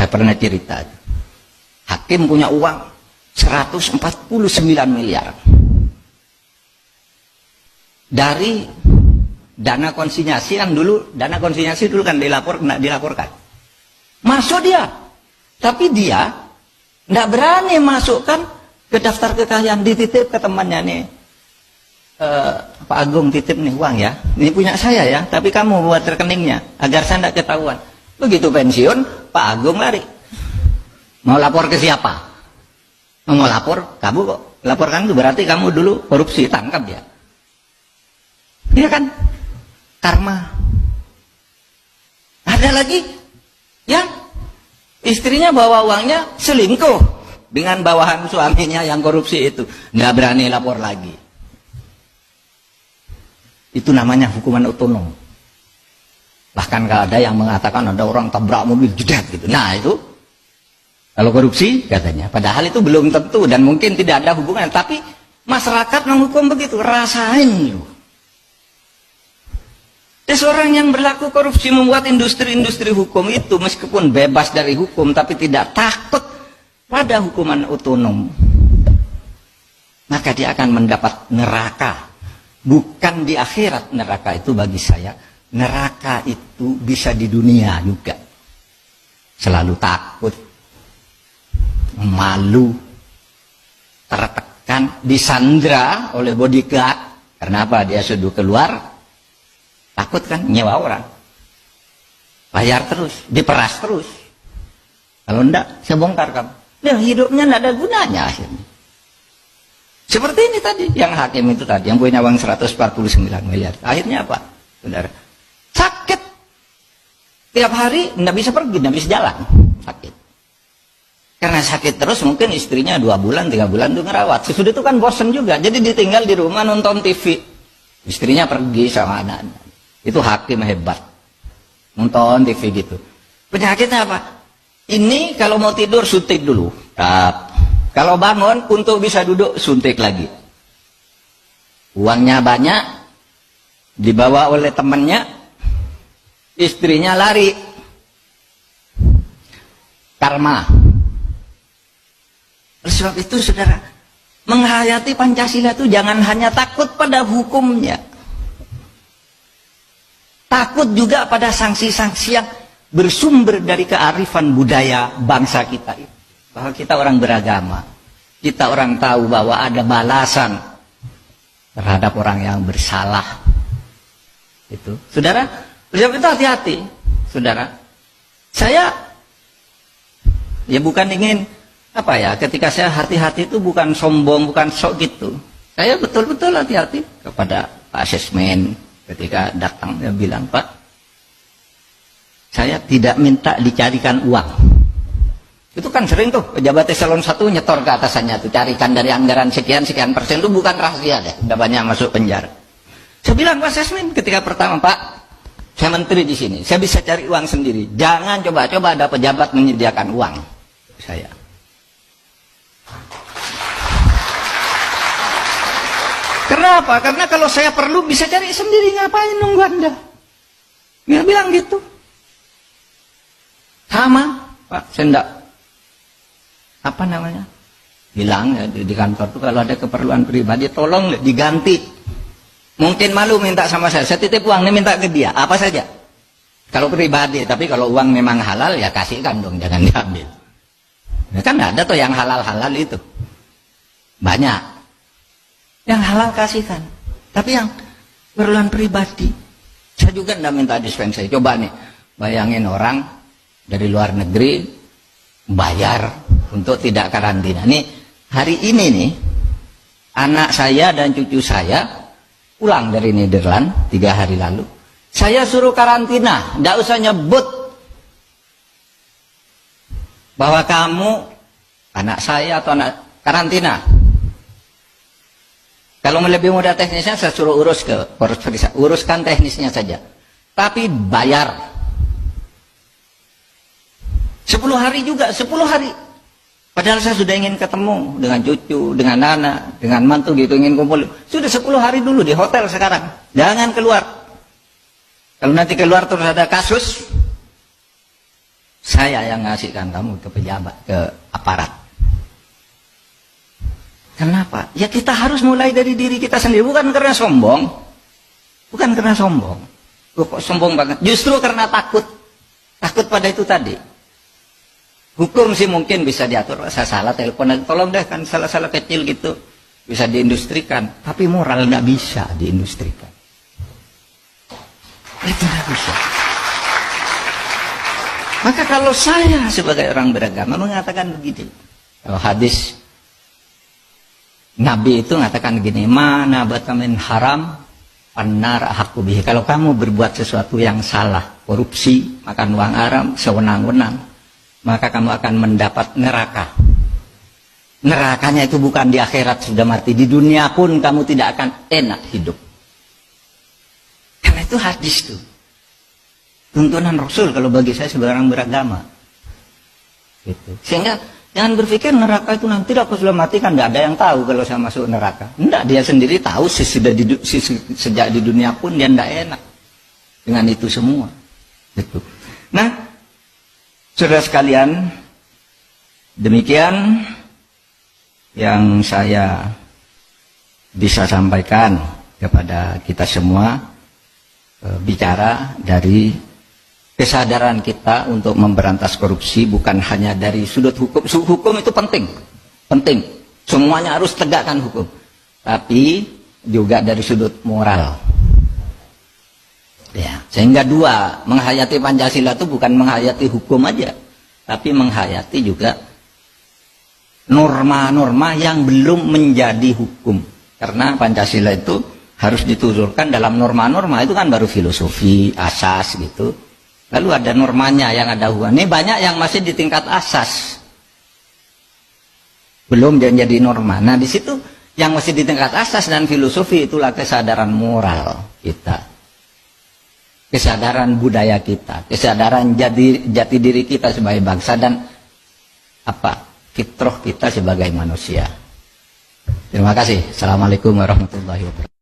Saya pernah cerita. Hakim punya uang 149 miliar. Dari dana konsinyasi kan dulu, kan dilaporkan. Masuk dia. Tapi dia tidak berani masukkan ke daftar kekayaan, dititip ke temannya nih. Pak Agung titip nih uang ya. Ini punya saya ya, tapi kamu buat rekeningnya agar saya tidak ketahuan. Begitu pensiun, Pak Agung lari. Mau lapor ke siapa? Mau lapor, kamu kok. Laporkan itu berarti kamu dulu korupsi, tangkap dia. Iya kan? Karma. Ada lagi yang istrinya bawa uangnya selingkuh dengan bawahan suaminya yang korupsi itu. Nggak berani lapor lagi. Itu namanya hukuman otonom. Bahkan ada yang mengatakan ada orang tabrak mobil jedet gitu. Nah itu kalau korupsi katanya. Padahal itu belum tentu dan mungkin tidak ada hubungan. Tapi masyarakat menghukum begitu. Rasain loh. Seorang yang berlaku korupsi membuat industri-industri hukum itu meskipun bebas dari hukum tapi tidak takut pada hukuman otonom, maka dia akan mendapat neraka. Bukan di akhirat neraka itu bagi saya, neraka itu bisa di dunia juga. Selalu takut, malu, tertekan, disandra oleh bodyguard. Karena apa? Dia sudah keluar, takut kan nyewa orang, bayar terus, diperas terus. Kalau enggak, saya bongkar kamu. Ya, hidupnya enggak ada gunanya akhirnya. Seperti ini tadi, yang hakim itu tadi, yang punya uang 149 miliar. Akhirnya apa? Saudara, sakit. Tiap hari enggak bisa pergi, enggak bisa jalan. Sakit. Karena sakit terus, mungkin istrinya 2 bulan, 3 bulan itu ngerawat. Sesudah itu kan bosen juga, jadi ditinggal di rumah nonton TV. Istrinya pergi sama anak-anak. Itu hakim hebat. Nonton TV gitu. Penyakitnya apa? Ini kalau mau tidur suntik dulu. Kalau bangun untuk bisa duduk suntik lagi. Uangnya banyak, dibawa oleh temannya, istrinya lari. Karma. Oleh sebab itu saudara, menghayati Pancasila itu jangan hanya takut pada hukumnya. Takut juga pada sanksi-sanksi yang bersumber dari kearifan budaya bangsa kita. Bahwa kita orang beragama. Kita orang tahu bahwa ada balasan terhadap orang yang bersalah. Itu. Saudara, itu hati-hati. Saudara, saya ya bukan ingin apa ya, ketika saya hati-hati itu bukan sombong, bukan sok gitu. Saya betul-betul hati-hati kepada Pak Asesmen. Ketika datang dia bilang, Pak, saya tidak minta dicarikan uang. Itu kan sering tuh pejabat eselon 1 nyetor ke atasannya tuh, carikan dari anggaran sekian persen, itu bukan rahasia deh, udah banyak masuk penjara. Saya bilang Pak Asesmen ketika pertama, Pak, saya menteri di sini, saya bisa cari uang sendiri. Jangan coba-coba ada pejabat menyediakan uang saya. Kenapa? Karena kalau saya perlu bisa cari sendiri, ngapain nunggu Anda? Dia bilang gitu. Sama, Pak, saya enggak, apa namanya? Bilang ya, di kantor tuh kalau ada keperluan pribadi, tolong diganti. Mungkin malu minta sama saya titip uang, nih minta ke dia, apa saja. Kalau pribadi, tapi kalau uang memang halal, ya kasihkan dong, jangan diambil. Ya kan ada tuh yang halal-halal itu. Banyak. Yang halal kasihkan, tapi yang keperluan pribadi saya juga tidak minta dispensasi. Coba nih bayangin orang dari luar negeri bayar untuk tidak karantina. Nih hari ini nih anak saya dan cucu saya pulang dari Nederland 3 hari lalu. Saya suruh karantina, tidak usah nyebut bahwa kamu anak saya atau anak karantina. Kalau lebih mudah teknisnya saya suruh uruskan teknisnya saja. Tapi bayar. 10 hari juga, 10 hari. Padahal saya sudah ingin ketemu dengan cucu, dengan anak, dengan mantu gitu, ingin kumpul. Sudah 10 hari dulu di hotel sekarang. Jangan keluar. Kalau nanti keluar terus ada kasus, Saya yang ngasihkan kamu ke pejabat, ke aparat. Kenapa? Ya kita harus mulai dari diri kita sendiri, bukan karena sombong. Bukan karena sombong. Kok sombong banget? Justru karena takut. Takut pada itu tadi. Hukum sih mungkin bisa diatur. Saya salah telepon, tolong deh, kan salah-salah kecil gitu. Bisa diindustrikan. Tapi moral nggak bisa diindustrikan. Itu nggak bisa. Maka kalau saya sebagai orang beragama mengatakan begini. Kalau hadis Nabi itu mengatakan begini, mana batamin haram annar hakubihi. Kalau kamu berbuat sesuatu yang salah, korupsi, makan uang haram, sewenang-wenang, maka kamu akan mendapat neraka. Nerakanya itu bukan di akhirat sudah mati, di dunia pun kamu tidak akan enak hidup. Karena itu hadis tuh. Tuntunan Rasul kalau bagi saya sebagai orang beragama. Gitu. Sehingga jangan berpikir neraka itu nanti aku sudah mati kan tidak ada yang tahu kalau saya masuk neraka. Tidak, dia sendiri tahu sejak di dunia pun dia tidak enak dengan itu semua. Gitu. Nah, saudara sekalian, demikian yang saya bisa sampaikan kepada kita semua, bicara dari kesadaran kita untuk memberantas korupsi bukan hanya dari sudut hukum. Hukum itu penting, penting. Semuanya harus tegakkan hukum. Tapi juga dari sudut moral. Ya, sehingga dua, menghayati Pancasila itu bukan menghayati hukum aja, tapi menghayati juga norma-norma yang belum menjadi hukum. Karena Pancasila itu harus dituturkan dalam norma-norma, itu kan baru filosofi, asas gitu. Lalu ada normanya yang ada hubungan. Ini banyak yang masih di tingkat asas, belum jadi norma. Nah di situ yang masih di tingkat asas dan filosofi, itulah kesadaran moral kita, kesadaran budaya kita, kesadaran jati diri kita sebagai bangsa, dan fitrah kita sebagai manusia. Terima kasih. Assalamualaikum warahmatullahi wabarakatuh.